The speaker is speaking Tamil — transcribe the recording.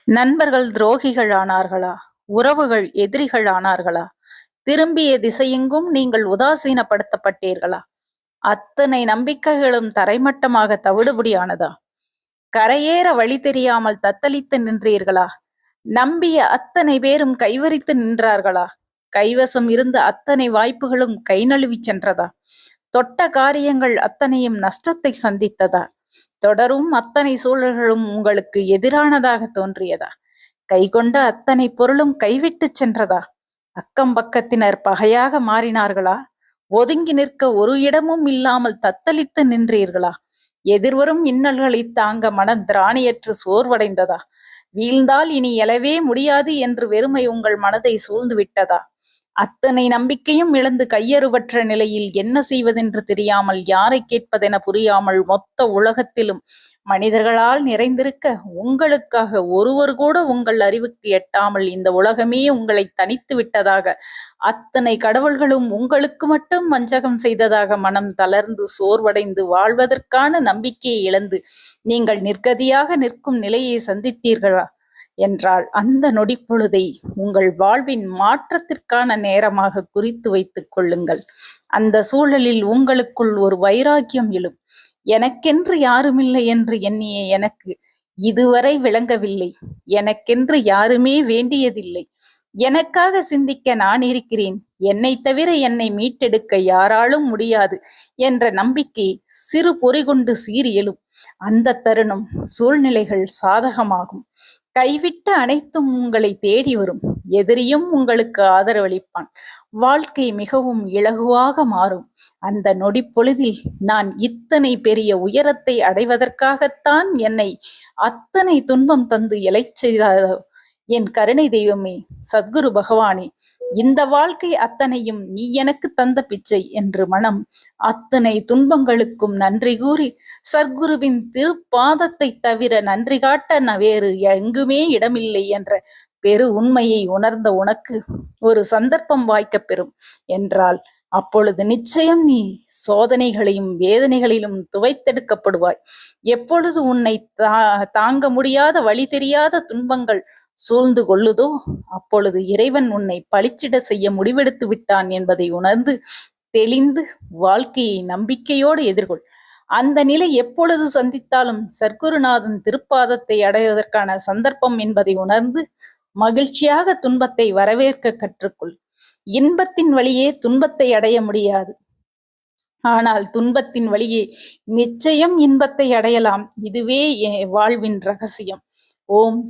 நண்பர்கள் துரோகிகள் ஆனார்களா? உறவுகள் எதிரிகள் ஆனார்களா? திரும்பிய திசையெங்கும் நீங்கள் உதாசீனப்படுத்தப்பட்டீர்களா? அத்தனை நம்பிக்கைகளும் தரைமட்டமாக தவிடுபடியானதா? கரையேற வழி தெரியாமல் தத்தளித்து நின்றீர்களா? நம்பிய அத்தனை பேரும் கைவரித்து நின்றார்களா? கைவசம் இருந்த அத்தனை வாய்ப்புகளும் கை நழுவிச் சென்றதா? தொட்ட காரியங்கள் அத்தனையும் நஷ்டத்தை சந்தித்ததா? தொடரும் அத்தனை சூழல்களும் உங்களுக்கு எதிரானதாக தோன்றியதா? கைகொண்ட அத்தனை பொருளும் கைவிட்டுச் சென்றதா? அக்கம் பக்கத்தினர் பகையாக மாறினார்களா? ஒதுங்கி நிற்க ஒரு இடமும் இல்லாமல் தத்தளித்து நின்றீர்களா? எதிர்வரும் இன்னல்களை தாங்க மனம் திராணியற்று சோர்வடைந்ததா? வீழ்ந்தால் இனி எழவே முடியாது என்று வெறுமை உங்கள் மனதை சூழ்ந்து விட்டதா? அத்தனை நம்பிக்கையும் இழந்து கையறுவற்ற நிலையில் என்ன செய்வதென்று தெரியாமல், யாரை கேட்பதென புரியாமல், மொத்த உலகத்திலும் மனிதர்களால் நிறைந்திருக்க, உங்களுக்காக ஒருவர் கூட உங்கள் அறிவுக்கு எட்டாமல் இந்த உலகமே உங்களை தனித்து விட்டதாக, அத்தனை கடவுள்களும் உங்களுக்கு மட்டும் வஞ்சகம் செய்ததாக மனம் தளர்ந்து சோர்வடைந்து வாழ்வதற்கான நம்பிக்கையை இழந்து நீங்கள் நிர்கதியாக நிற்கும் நிலையை சந்தித்தீர்களா என்றால், அந்த நொடிப்பொழுதை உங்கள் வாழ்வின் மாற்றத்திற்கான நேரமாக குறித்து வைத்துக் கொள்ளுங்கள். அந்த சூழலில் உங்களுக்குள் ஒரு வைராக்கியம் எழும். எனக்கென்று யாருமில்லை என்று எண்ணிய எனக்கு இதுவரை விளங்கவில்லை. எனக்கென்று யாருமே வேண்டியதில்லை. எனக்காக சிந்திக்க நான் இருக்கிறேன். என்னை தவிர என்னை மீட்டெடுக்க யாராலும் முடியாது என்ற நம்பிக்கை சிறு பொறி கொண்டு சீறி எழும். அந்த தருணம் சூழ்நிலைகள் சாதகமாகும். கைவிட்ட அனைத்தும் உங்களை தேடி வரும். எதிரியும் உங்களுக்கு ஆதரவளிப்பான். வாழ்க்கை மிகவும் இலகுவாக மாறும். அந்த நொடி பொழுதில் நான் இத்தனை பெரிய உயரத்தை அடைவதற்காகத்தான் என்னை அத்தனை துன்பம் தந்து எழச் செய்தாரோ என் கருணை தெய்வமே, சத்குரு பகவானே, இந்த வாழ்க்கை அத்தனையும் நீ எனக்கு தந்த பிச்சை என்று மனம் அத்தனை துன்பங்களுக்கும் நன்றி கூறி, சத்குருவின் திருப்பாதத்தை தவிர நன்றி காட்ட வேறு எங்குமே இடமில்லை என்ற பெரு உண்மையை உணர்ந்த உனக்கு ஒரு சந்தர்ப்பம் வாய்க்கப் பெறும் என்றால், அப்பொழுது நிச்சயம் நீ சோதனைகளையும் வேதனைகளிலும் துவைத்தெடுக்கப்படுவாய். எப்பொழுது உன்னை தாங்க முடியாத வழி தெரியாத துன்பங்கள் சூழ்ந்து கொள்ளுதோ, அப்பொழுது இறைவன் உன்னை பழிச்சிட செய்ய முடிவெடுத்து விட்டான் என்பதை உணர்ந்து தெளிந்து வாழ்க்கையை நம்பிக்கையோடு எதிர்கொள். அந்த நிலை எப்பொழுது சந்தித்தாலும் சர்க்குருநாதன் திருப்பாதத்தை அடைவதற்கான சந்தர்ப்பம் என்பதை உணர்ந்து மகிழ்ச்சியாக துன்பத்தை வரவேற்க கற்றுக்கொள். இன்பத்தின் வழியே துன்பத்தை அடைய முடியாது. ஆனால் துன்பத்தின் வழியே நிச்சயம் இன்பத்தை அடையலாம். இதுவே வாழ்வின் ரகசியம். ஓம்